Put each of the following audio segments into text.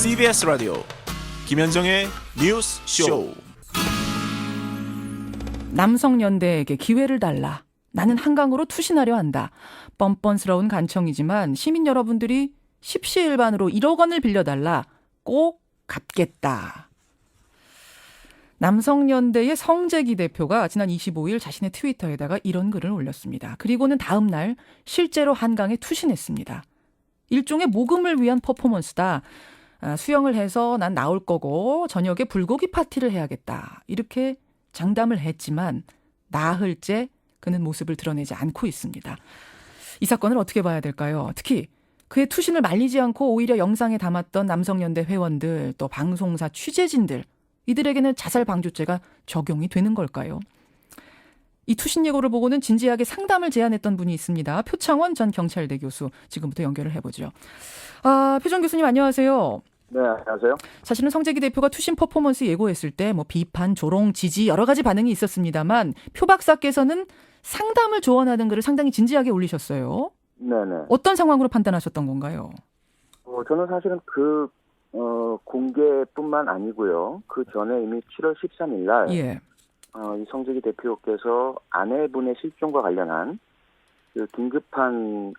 CBS 라디오 김현정의 뉴스 쇼. 남성연대에게 기회를 달라. 나는 한강으로 투신하려 한다. 뻔뻔스러운 간청이지만 시민 여러분들이 십시일반으로 1억 원을 빌려달라. 꼭 갚겠다. 남성연대의 성재기 대표가 지난 25일 자신의 트위터에다가 이런 글을 올렸습니다. 그리고는 다음 날 실제로 한강에 투신했습니다. 일종의 모금을 위한 퍼포먼스다. 수영을 해서 난 나올 거고 저녁에 불고기 파티를 해야겠다. 이렇게 장담을 했지만 나흘째 그는 모습을 드러내지 않고 있습니다. 이 사건을 어떻게 봐야 될까요? 특히 그의 투신을 말리지 않고 오히려 영상에 담았던 남성연대 회원들, 또 방송사 취재진들, 이들에게는 자살 방조죄가 적용이 되는 걸까요? 이 투신 예고를 보고는 진지하게 상담을 제안했던 분이 있습니다. 표창원 전 경찰대 교수, 지금부터 연결을 해보죠. 표정 교수님 안녕하세요. 네, 안녕하세요. 사실은 성재기 대표가 투신 퍼포먼스 예고했을 때 비판, 조롱, 지지 여러 가지 반응이 있었습니다만 표 박사께서는 상담을 조언하는 글을 상당히 진지하게 올리셨어요. 네네. 어떤 상황으로 판단하셨던 건가요? 저는 사실은 공개뿐만 아니고요. 그 전에 이미 7월 13일 날 예. 이 성재기 대표께서 아내분의 실종과 관련한 그 긴급한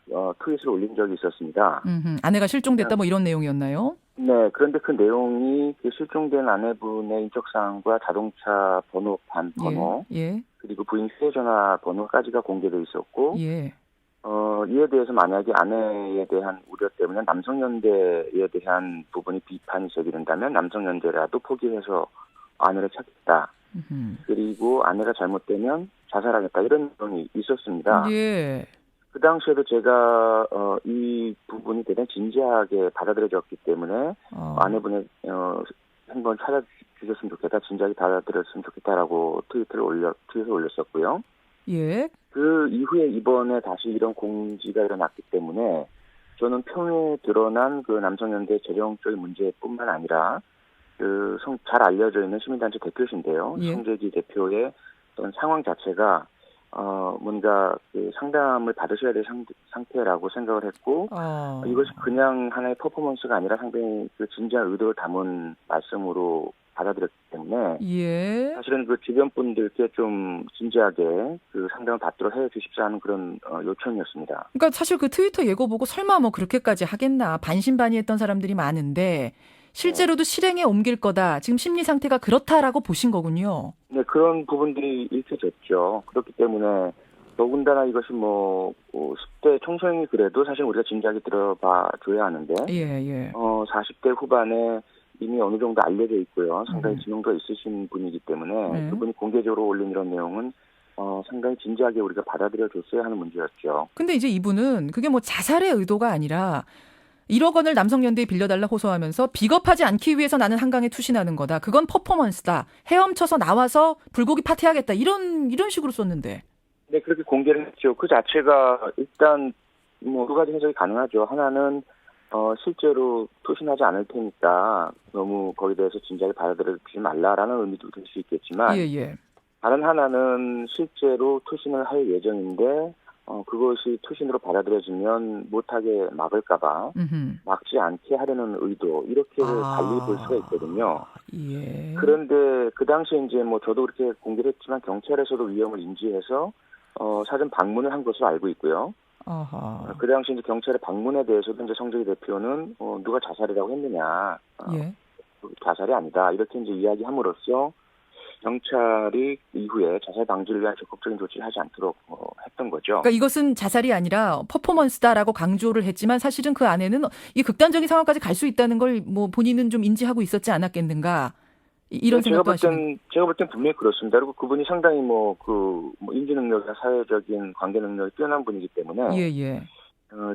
트윗을 올린 적이 있었습니다. 아내가 실종됐다 이런 내용이었나요? 네, 그런데 그 내용이 그 실종된 아내분의 인적사항과 자동차 번호판 번호, 예. 그리고 부인 휴대전화 번호까지가 공개돼 있었고, 예. 이에 대해서 만약에 아내에 대한 우려 때문에 남성연대에 대한 부분이 비판이 제기된다면 남성연대라도 포기해서 아내를 찾겠다. 그리고 아내가 잘못되면 자살하겠다. 이런 내용이 있었습니다. 예. 그 당시에도 제가 이 부분이 대단히 진지하게 받아들여졌기 때문에 아내분의 한번 찾아주셨으면 좋겠다. 진지하게 받아들였으면 좋겠다라고 트윗을 올렸었고요. 예. 그 이후에 이번에 다시 이런 공지가 일어났기 때문에 저는 표면에 드러난 그 남성연대 재정적인 문제뿐만 아니라 잘 알려져 있는 시민단체 대표신데요. 예. 성재기 대표의 어떤 상황 자체가 뭔가 그 상담을 받으셔야 될 상태라고 생각을 했고 이것이 그냥 하나의 퍼포먼스가 아니라 상당히 그 진지한 의도를 담은 말씀으로 받아들였기 때문에 예. 사실은 그 주변 분들께 좀 진지하게 그 상담을 받도록 해주십사 하는 그런 요청이었습니다. 그러니까 사실 그 트위터 예고 보고 설마 그렇게까지 하겠나 반신반의했던 사람들이 많은데 실제로도 실행에 옮길 거다. 지금 심리 상태가 그렇다라고 보신 거군요. 네, 그런 부분들이 읽혀졌죠. 그렇기 때문에 더군다나 이것이 10대 청소년이 그래도 사실 우리가 진지하게 들어봐 줘야 하는데 예. 40대 후반에 이미 어느 정도 알려져 있고요. 상당히 지명도 있으신 분이기 때문에 그분이 공개적으로 올린 이런 내용은 상당히 진지하게 우리가 받아들여 줬어야 하는 문제였죠. 근데 이제 이분은 그게 자살의 의도가 아니라 1억 원을 남성연대에 빌려달라 호소하면서 비겁하지 않기 위해서 나는 한강에 투신하는 거다. 그건 퍼포먼스다. 헤엄쳐서 나와서 불고기 파티하겠다. 이런 식으로 썼는데. 네, 그렇게 공개를 했죠. 그 자체가 일단 두 가지 해석이 가능하죠. 하나는 실제로 투신하지 않을 테니까 너무 거기에 대해서 진지하게 받아들이지 말라라는 의미도 들 수 있겠지만 예. 다른 하나는 실제로 투신을 할 예정인데 그것이 투신으로 받아들여지면 못하게 막을까봐 막지 않게 하려는 의도 이렇게 달리 볼 수가 있거든요. 예. 그런데 그 당시에 이제 저도 그렇게 공개를 했지만 경찰에서도 위험을 인지해서 사전 방문을 한 것으로 알고 있고요. 아하. 그 당시 이제 경찰의 방문에 대해서도 이제 성재기 대표는 누가 자살이라고 했느냐, 예. 자살이 아니다 이렇게 이제 이야기함으로써 경찰이 이후에 자살 방지를 위한 적극적인 조치를 하지 않도록 했던 거죠. 그러니까 이것은 자살이 아니라 퍼포먼스다라고 강조를 했지만 사실은 그 안에는 이 극단적인 상황까지 갈 수 있다는 걸 본인은 좀 인지하고 있었지 않았겠는가 이런 생각도 하시는. 제가 볼 땐 분명히 그렇습니다. 그리고 그분이 상당히 인지 능력이나 사회적인 관계 능력이 뛰어난 분이기 때문에 예.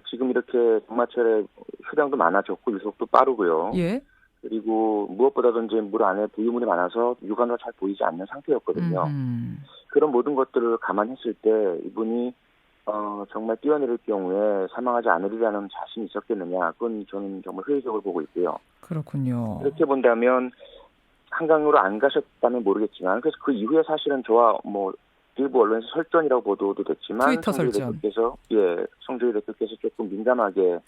지금 이렇게 장마철에 휴량도 많아졌고 유속도 빠르고요. 예. 그리고 무엇보다도 이제 물 안에 부유물이 많아서 육안으로 잘 보이지 않는 상태였거든요. 그런 모든 것들을 감안했을 때 이분이 정말 뛰어내릴 경우에 사망하지 않으리라는 자신이 있었겠느냐. 그건 저는 정말 회의적으로 보고 있고요. 그렇군요. 그렇게 본다면 한강으로 안 가셨다면 모르겠지만 그래서 그 이후에 사실은 저와 일부 언론에서 설전이라고 보도도 됐지만 트위터 설전. 성주희 대표께서 조금 민감하게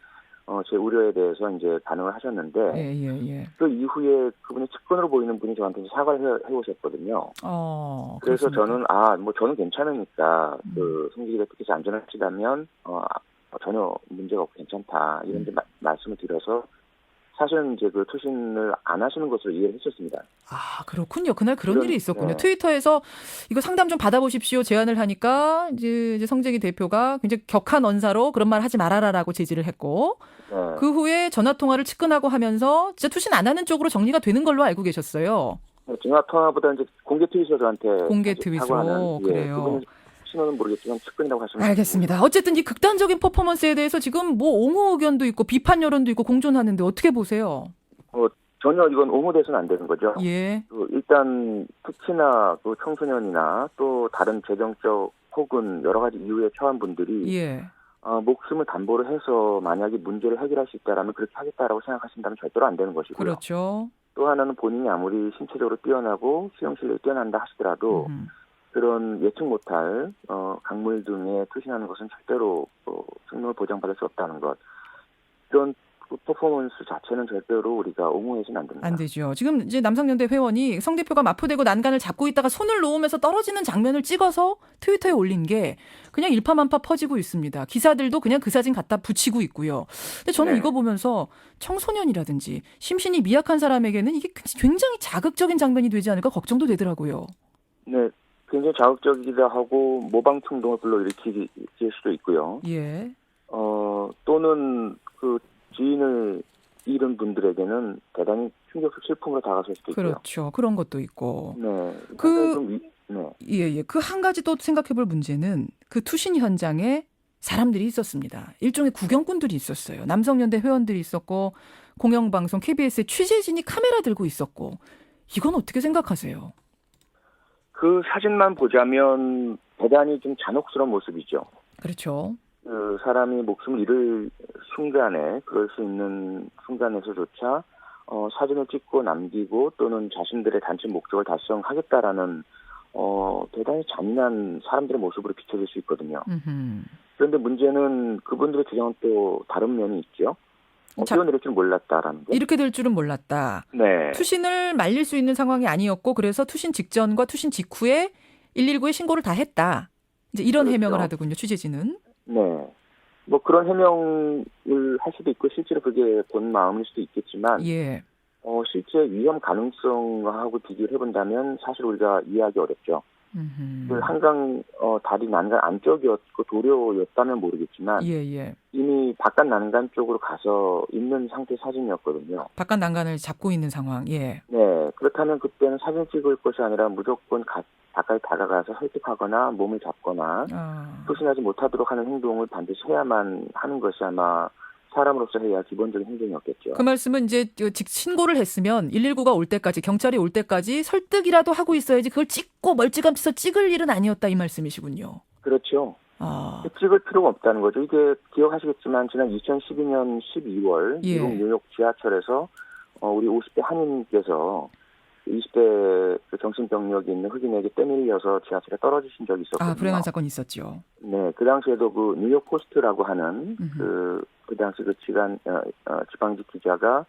제 우려에 대해서 이제 반응을 하셨는데 예. 그 이후에 그분이 측근으로 보이는 분이 저한테 사과를 해오셨거든요. 그래서 그렇습니까? 저는 뭐 저는 괜찮으니까 그 송지기 대표께서 안전하시다면 전혀 문제가 없고 괜찮다 이런 이제 말씀을 드려서 사실은 이제 그 투신을 안 하시는 것으로 이해를 했었습니다. 그렇군요. 그날 그런 일이 있었군요. 네. 트위터에서 이거 상담 좀 받아보십시오 제안을 하니까 이제 성재기 대표가 굉장히 격한 언사로 그런 말 하지 말아라라고 제지를 했고 네. 그 후에 전화 통화를 측근하고 하면서 진짜 투신 안 하는 쪽으로 정리가 되는 걸로 알고 계셨어요. 전화 통화보다 이제 공개 트윗으로 저한테 공개 트윗으로 그래요. 그분은 신호는 모르겠지만 측근이라고 하시면 알겠습니다. 어쨌든 이 극단적인 퍼포먼스에 대해서 지금 뭐 옹호 의견도 있고 비판 여론도 있고 공존하는데 어떻게 보세요? 전혀 이건 옹호돼서는 안 되는 거죠. 예. 일단 특히나 또 청소년이나 또 다른 재정적 혹은 여러 가지 이유에 처한 분들이 예. 목숨을 담보로 해서 만약에 문제를 해결할 수 있다라면 그렇게 하겠다라고 생각하신다면 절대로 안 되는 것이고요. 그렇죠. 또 하나는 본인이 아무리 신체적으로 뛰어나고 수용 실력이 뛰어난다 하시더라도 그런 예측 못할 강물 등에 투신하는 것은 절대로 생명을 보장받을 수 없다는 것. 이런 퍼포먼스 자체는 절대로 우리가 옹호해서는 안 됩니다. 안 되죠. 지금 이제 남성연대 회원이 성 대표가 마포대고 난간을 잡고 있다가 손을 놓으면서 떨어지는 장면을 찍어서 트위터에 올린 게 그냥 일파만파 퍼지고 있습니다. 기사들도 그냥 그 사진 갖다 붙이고 있고요. 근데 저는 네. 이거 보면서 청소년이라든지 심신이 미약한 사람에게는 이게 굉장히 자극적인 장면이 되지 않을까 걱정도 되더라고요. 네. 굉장히 자극적이기도 하고 모방 충동을 불러일으킬 수도 있고요. 예. 또는 그 지인을 잃은 분들에게는 대단히 충격적 슬픔으로 다가설 수도 있고요. 그렇죠. 그런 것도 있고. 네. 네. 예. 그 한 가지 또 생각해 볼 문제는 그 투신 현장에 사람들이 있었습니다. 일종의 구경꾼들이 있었어요. 남성연대 회원들이 있었고 공영방송 KBS의 취재진이 카메라 들고 있었고 이건 어떻게 생각하세요? 그 사진만 보자면 대단히 좀 잔혹스러운 모습이죠. 그렇죠. 그 사람이 목숨을 잃을 순간에 그럴 수 있는 순간에서조차 사진을 찍고 남기고 또는 자신들의 단체 목적을 달성하겠다라는 대단히 잔인한 사람들의 모습으로 비춰질 수 있거든요. 그런데 문제는 그분들의 주장은 또 다른 면이 있죠. 뛰어내릴 줄 몰랐다라는 게. 이렇게 될 줄은 몰랐다. 네. 투신을 말릴 수 있는 상황이 아니었고 그래서 투신 직전과 투신 직후에 119에 신고를 다 했다. 이제 이런 그렇죠. 해명을 하더군요. 취재진은. 네. 뭐 그런 해명을 할 수도 있고 실제로 그게 본 마음일 수도 있겠지만 예. 실제 위험 가능성하고 비교를 해본다면 사실 우리가 이해하기 어렵죠. 그 한강 다리 난간 안쪽이었고 도로였다면 모르겠지만 예. 이미 바깥 난간 쪽으로 가서 있는 상태 사진이었거든요. 바깥 난간을 잡고 있는 상황. 예. 네, 그렇다면 그때는 사진 찍을 것이 아니라 무조건 가까이 다가가서 설득하거나 몸을 잡거나 투신하지 못하도록 하는 행동을 반드시 해야만 하는 것이 아마 사람으로서 해야 기본적인 행동이었겠죠. 그 말씀은 이제 신고를 했으면 119가 올 때까지 경찰이 올 때까지 설득이라도 하고 있어야지 그걸 찍고 멀찌감치서 찍을 일은 아니었다 이 말씀이시군요. 그렇죠. 찍을 필요가 없다는 거죠. 이게 기억하시겠지만 지난 2012년 12월 미국 뉴욕 지하철에서 우리 50대 한인께서 20대 정신병력이 있는 흑인에게 떠밀려서 지하철에 떨어지신 적이 있었거든요. 불행한 사건이 있었죠. 네, 그 당시에도 그 뉴욕 포스트라고 하는 그 당시 그 지방지 기자가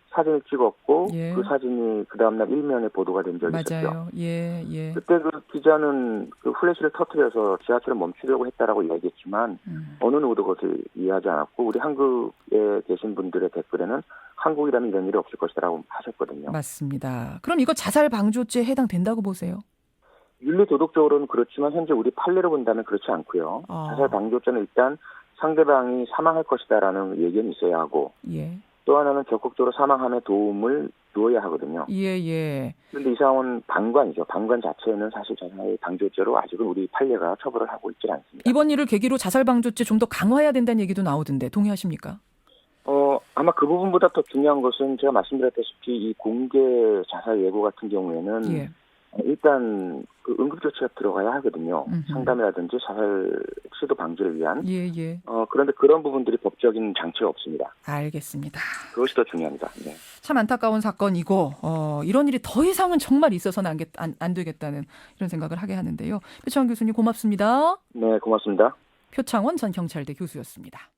사진을 찍었고 그 사진이 그 다음날 일면에 보도가 된 적이 있었죠. 맞아요. 예. 그때 그 기자는 그 플래시를 터뜨려서 지하철을 멈추려고 했다라고 이야기했지만 어느 누구도 그것을 이해하지 않았고 우리 한국에 계신 분들의 댓글에는 한국이라면 이런 일이 없을 것이라고 하셨거든요. 맞습니다. 그럼 이거 자살 방조죄에 해당된다고 보세요? 윤리 도덕적으로는 그렇지만 현재 우리 판례로 본다면 그렇지 않고요. 자살 방조죄는 일단 상대방이 사망할 것이다라는 예견이 있어야 하고 또 하나는 적극적으로 사망함에 도움을 주어야 하거든요. 예. 그런데 이 상황은 방관이죠. 방관 자체는 사실 자살 방조죄로 아직은 우리 판례가 처벌을 하고 있지 않습니다. 이번 일을 계기로 자살 방조죄 좀 더 강화해야 된다는 얘기도 나오던데 동의하십니까? 아마 그 부분보다 더 중요한 것은 제가 말씀드렸다시피 이 공개 자살 예고 같은 경우에는 일단 그 응급조치가 들어가야 하거든요. 상담이라든지 자살 시도 방지를 위한. 그런데 그런 부분들이 법적인 장치가 없습니다. 알겠습니다. 그것이 더 중요합니다. 네. 참 안타까운 사건이고 이런 일이 더 이상은 정말 있어서는 안 되겠다는 이런 생각을 하게 하는데요. 표창원 교수님 고맙습니다. 네, 고맙습니다. 표창원 전 경찰대 교수였습니다.